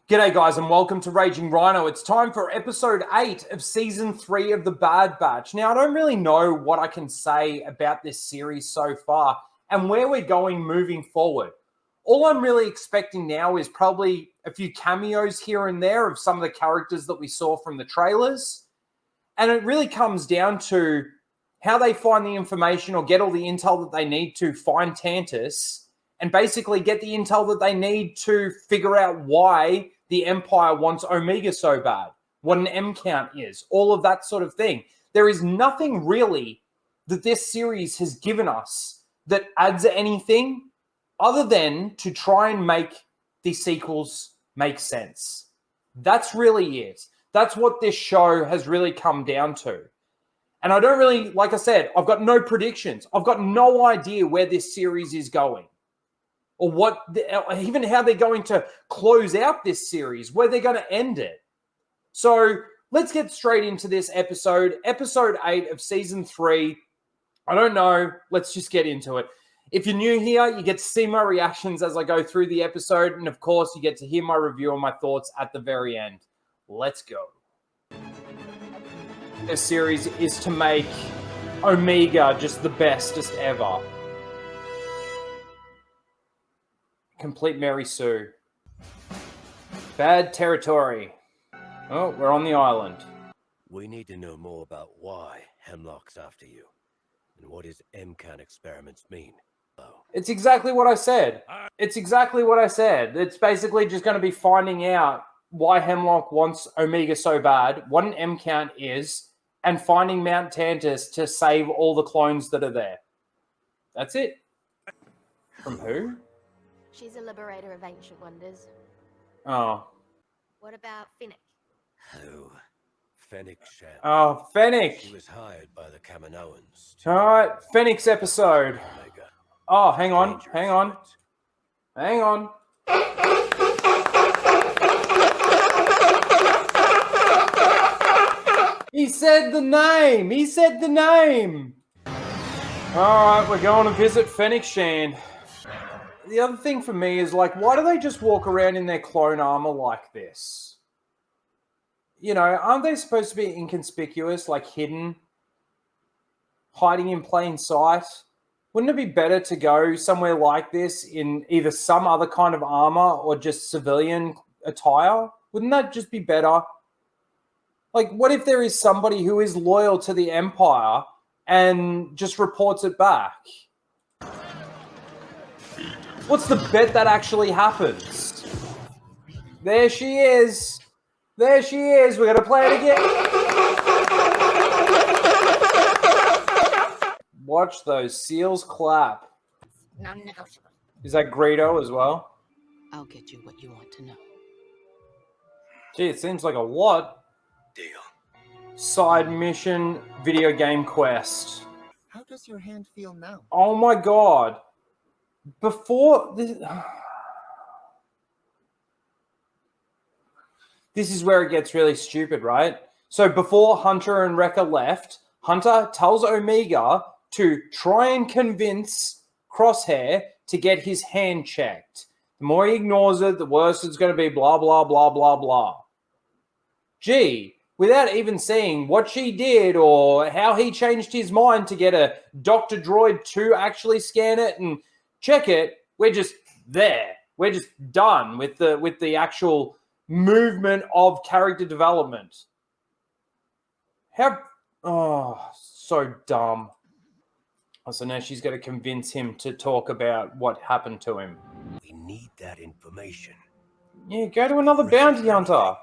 G'day guys and welcome to Raging Rhino. It's time for episode 8 of season 3 of The Bad Batch. Now, I don't really know what I can say about this series so far and where we're going moving forward. All I'm really expecting now is probably a few cameos here and there of some of the characters that we saw from the trailers. And it really comes down to how they find the information or get all the intel that they need to find Tantus and basically get the intel that they need to figure out why the Empire wants Omega so bad, what an M count is, all of that sort of thing. There is nothing really that this series has given us that adds anything other than to try and make the sequels make sense. That's really it. That's what this show has really come down to. And I don't really, like I said, I've got no predictions. I've got no idea where this series is going. Or even how they're going to close out this series, where they're going to end it. So let's get straight into this episode 8 of season 3. I don't know. Let's just get into it. If you're new here, you get to see my reactions as I go through the episode. And of course, you get to hear my review and my thoughts at the very end. Let's go. This series is to make Omega just the bestest ever. Complete Mary Sue. Bad territory. Oh, we're on the island. We need to know more about why Hemlock's after you. And what his MCAN experiments mean. It's exactly what I said. It's basically just going to be finding out why Hemlock wants Omega so bad, what an M count is, and finding Mount Tantus to save all the clones that are there. That's it. From who? She's a liberator of ancient wonders. Oh. What about Finnick? Oh, Fennec Shan. Oh, Fennec. She was hired by the Kaminoans. All right, Fennec's episode. Omega. Oh, hang on. He said the name. All right, we're going to visit Fennec Shan. The other thing for me is, like, why do they just walk around in their clone armor like this? You know, aren't they supposed to be inconspicuous, like hidden, hiding in plain sight? Wouldn't it be better to go somewhere like this in either some other kind of armor or just civilian attire? Wouldn't that just be better? Like, what if there is somebody who is loyal to the Empire and just reports it back? What's the bet that actually happens? There she is. We're going to play it again. Watch those seals clap. Non-negotiable. Is that Greedo as well? I'll get you what you want to know. Gee, it seems like a lot. Deal. Side mission, video game quest. How does your hand feel now? Oh my god. Before this... This is where it gets really stupid, right? So before Hunter and Wrecker left, Hunter tells Omega to try and convince Crosshair to get his hand checked. The more he ignores it, the worse it's going to be, blah, blah, blah, blah, blah. Gee, without even seeing what she did or how he changed his mind to get a Dr. Droid to actually scan it and check it, we're just there. We're just done with the actual movement of character development. So dumb. So now she's got to convince him to talk about what happened to him. We need that information. Yeah, go to another bounty hunter.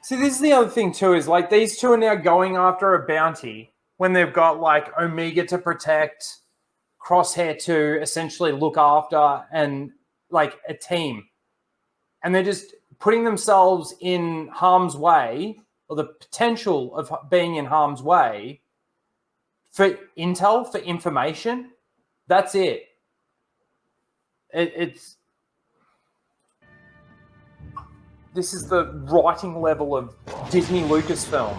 See, this is the other thing too, is like these two are now going after a bounty when they've got like Omega to protect, Crosshair to essentially look after, and like a team. And they're just putting themselves in harm's way, or the potential of being in harm's way, for intel, for information. That's it. It's this is the writing level of Disney Lucasfilm.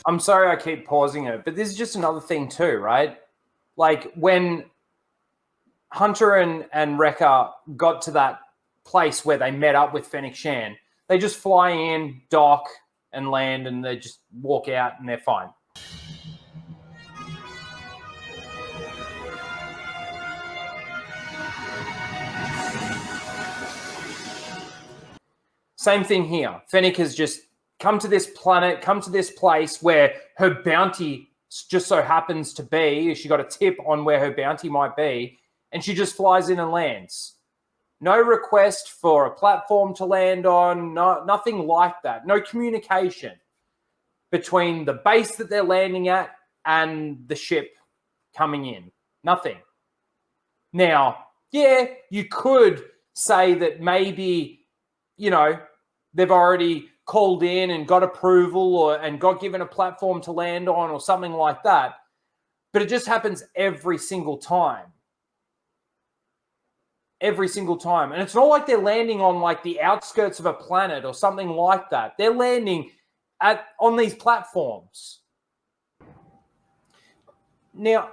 I'm sorry I keep pausing it, but this is just another thing too, right? Like when Hunter and Wrecker got to that place where they met up with Fennec Shan. They just fly in, dock, and land, and they just walk out, and they're fine. Same thing here. Fennec has just come to this planet, come to this place where her bounty just so happens to be. She got a tip on where her bounty might be, and she just flies in and lands. No request for a platform to land on, nothing like that. No communication between the base that they're landing at and the ship coming in. Nothing. Now, yeah, you could say that maybe, you know, they've already called in and got approval and got given a platform to land on or something like that. But it just happens every single time. Every single time. And it's not like they're landing on like the outskirts of a planet or something like that. They're landing on these platforms. Now,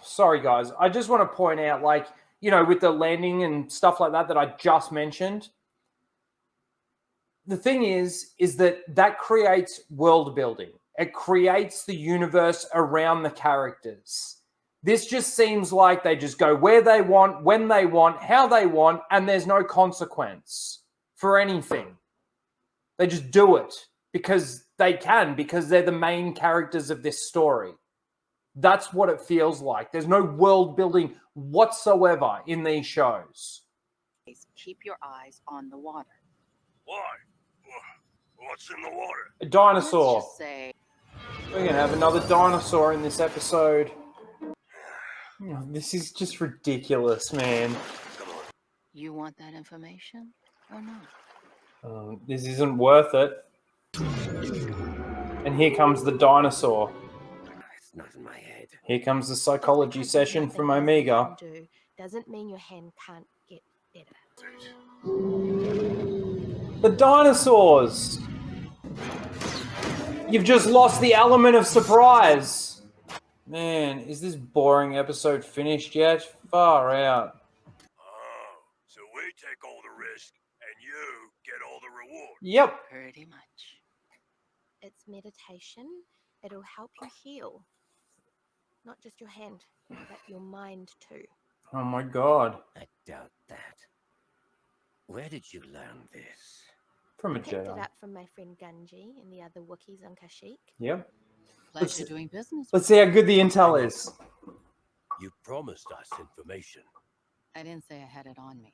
sorry guys, I just want to point out, like, you know, with the landing and stuff like that I just mentioned, the thing is that creates world building. It creates the universe around the characters. This just seems like they just go where they want, when they want, how they want, and there's no consequence for anything. They just do it because they can, because they're the main characters of this story. That's what it feels like. There's no world building whatsoever in these shows. Keep your eyes on the water. Why? What's in the water? A dinosaur. Let's just say We're going to have another dinosaur in this episode. Oh, this is just ridiculous, man. you want that information or not. This isn't worth it. And here comes the dinosaur. It's not in my head. Here comes the psychology session from Omega. Doesn't mean your hand can't get better. The dinosaurs! You've just lost the element of surprise. Man, is this boring episode finished yet? Far out. Oh, so we take all the risk and you get all the reward. Yep. Pretty much. It's meditation. It'll help you heal. Not just your hand, but your mind too. Oh my god. I doubt that. Where did you learn this? From a Picked it Jedi. up from my friend Gunji and the other Wookiees on Kashyyyk. Yep. Pleasure doing business. Let's see how good the intel is. You promised us information. I didn't say I had it on me,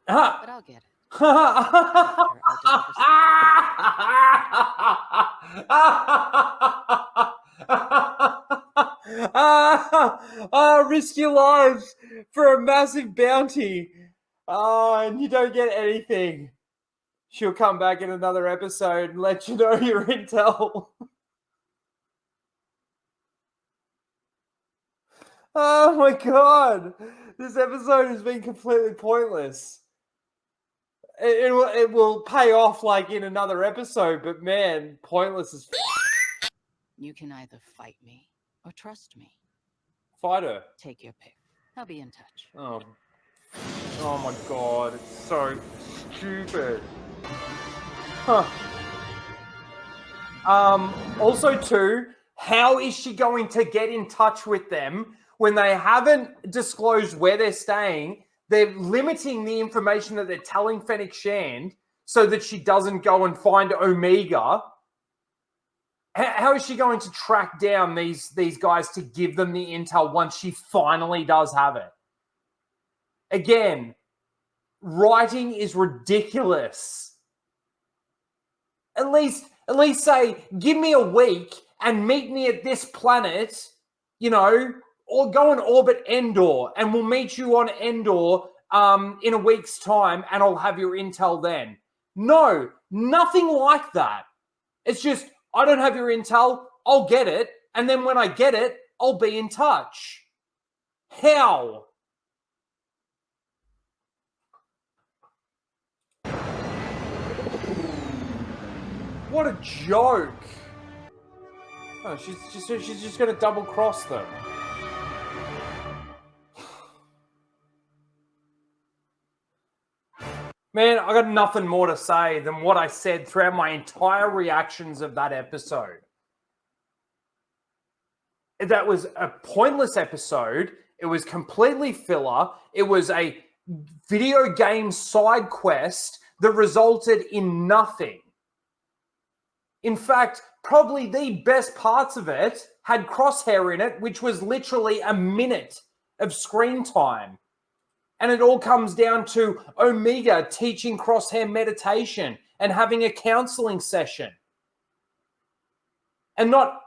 Ah. but I'll get it. Risk your lives for a massive bounty. And you don't get anything. She'll come back in another episode and let you know your intel. Oh my god. This episode has been completely pointless. It will pay off like in another episode, but man, pointless as You can either fight me or trust me. Fight her. Take your pick. I'll be in touch. Oh my god, it's so stupid. Huh. Also too, how is she going to get in touch with them when they haven't disclosed where they're staying? They're limiting the information that they're telling Fennec Shand so that she doesn't go and find Omega. How is she going to track down these guys to give them the intel once she finally does have it? Again, writing is ridiculous. At least say, give me a week and meet me at this planet, you know, or go and orbit Endor, and we'll meet you on Endor in a week's time, and I'll have your intel then. No, nothing like that. It's just, I don't have your intel, I'll get it, and then when I get it, I'll be in touch. How? What a joke. Oh, she's just going to double cross them. Man, I got nothing more to say than what I said throughout my entire reactions of that episode. That was a pointless episode. It was completely filler. It was a video game side quest that resulted in nothing. In fact, probably the best parts of it had Crosshair in it, which was literally a minute of screen time. And it all comes down to Omega teaching Crosshair meditation and having a counseling session. And not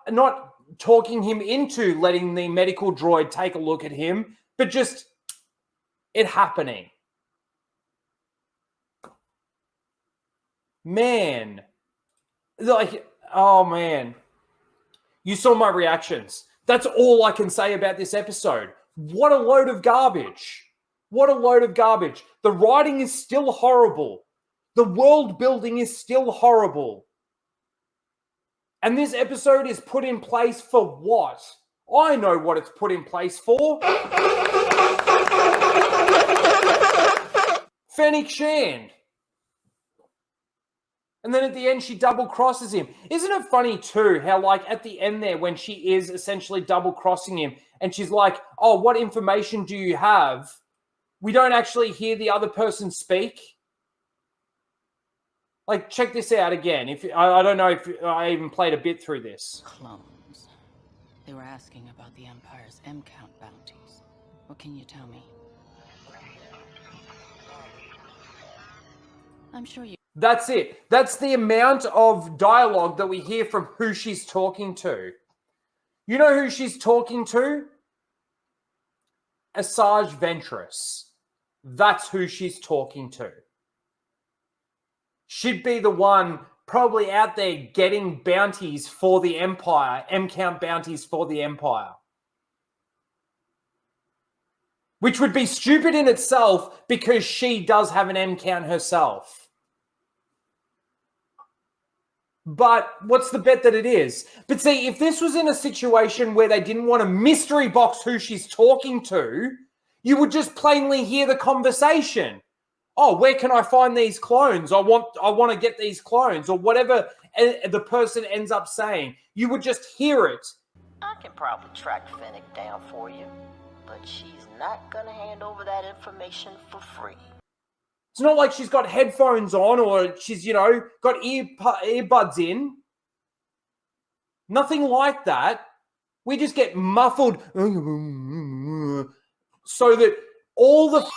talking him into letting the medical droid take a look at him, but just it happening. Man. Like, oh man. You saw my reactions. That's all I can say about this episode. What a load of garbage. What a load of garbage. The writing is still horrible. The world building is still horrible. And this episode is put in place for what? I know what it's put in place for. Fennec Shand. And then at the end, she double crosses him. Isn't it funny too, how like at the end there, when she is essentially double crossing him and she's like, oh, what information do you have? We don't actually hear the other person speak. Like, check this out again. If I don't know if I even played a bit through this. Clones. They were asking about the Empire's M-count bounties. What can you tell me? I'm sure you... That's it. That's the amount of dialogue that we hear from who she's talking to. You know who she's talking to? Asajj Ventress. That's who she's talking to. She'd be the one probably out there getting bounties for the Empire, M-count bounties for the Empire. Which would be stupid in itself because she does have an M-count herself. But what's the bet that it is? But see, if this was in a situation where they didn't want to mystery box who she's talking to, you would just plainly hear the conversation. Oh, where can I find these clones? I want to get these clones, or whatever the person ends up saying. You would just hear it. I can probably track Fennec down for you, but she's not gonna hand over that information for free. It's not like she's got headphones on or she's, got earbuds in. Nothing like that. We just get muffled so that all the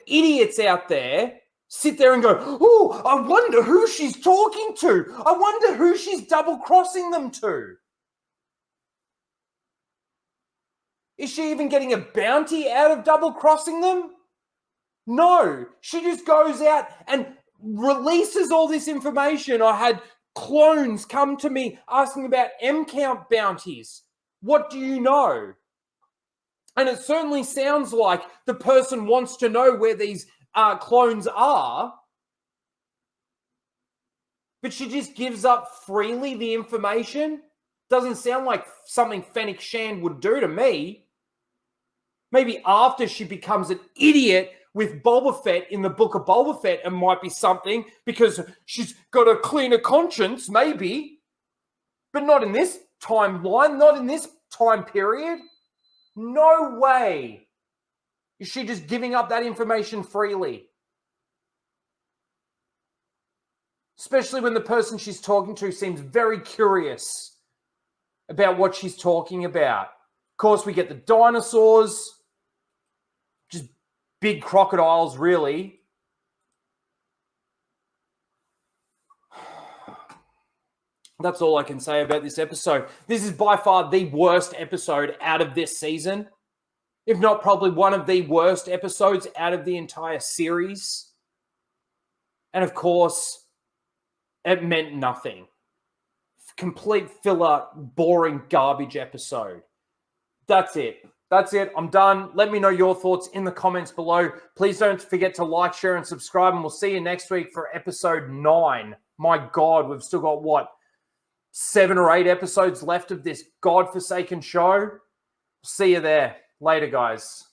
idiots out there sit there and go, oh, I wonder who she's talking to. I wonder who she's double-crossing them to. Is she even getting a bounty out of double-crossing them? No. She just goes out and releases all this information. I had clones come to me asking about M-count bounties. What do you know? And it certainly sounds like the person wants to know where these clones are. But she just gives up freely the information. Doesn't sound like something Fennec Shand would do to me. Maybe after she becomes an idiot with Boba Fett in the Book of Boba Fett, it might be something because she's got a cleaner conscience, maybe. But not in this timeline, not in this time period. No way is she just giving up that information freely. Especially when the person she's talking to seems very curious about what she's talking about. Of course, we get the dinosaurs, just big crocodiles, really. That's all I can say about this episode. This is by far the worst episode out of this season. If not probably one of the worst episodes out of the entire series. And of course, it meant nothing. Complete filler, boring garbage episode. That's it. That's it. I'm done. Let me know your thoughts in the comments below. Please don't forget to like, share, and subscribe. And we'll see you next week for episode 9. My God, we've still got, 7 or 8 episodes left of this godforsaken show. See you there. Later, guys.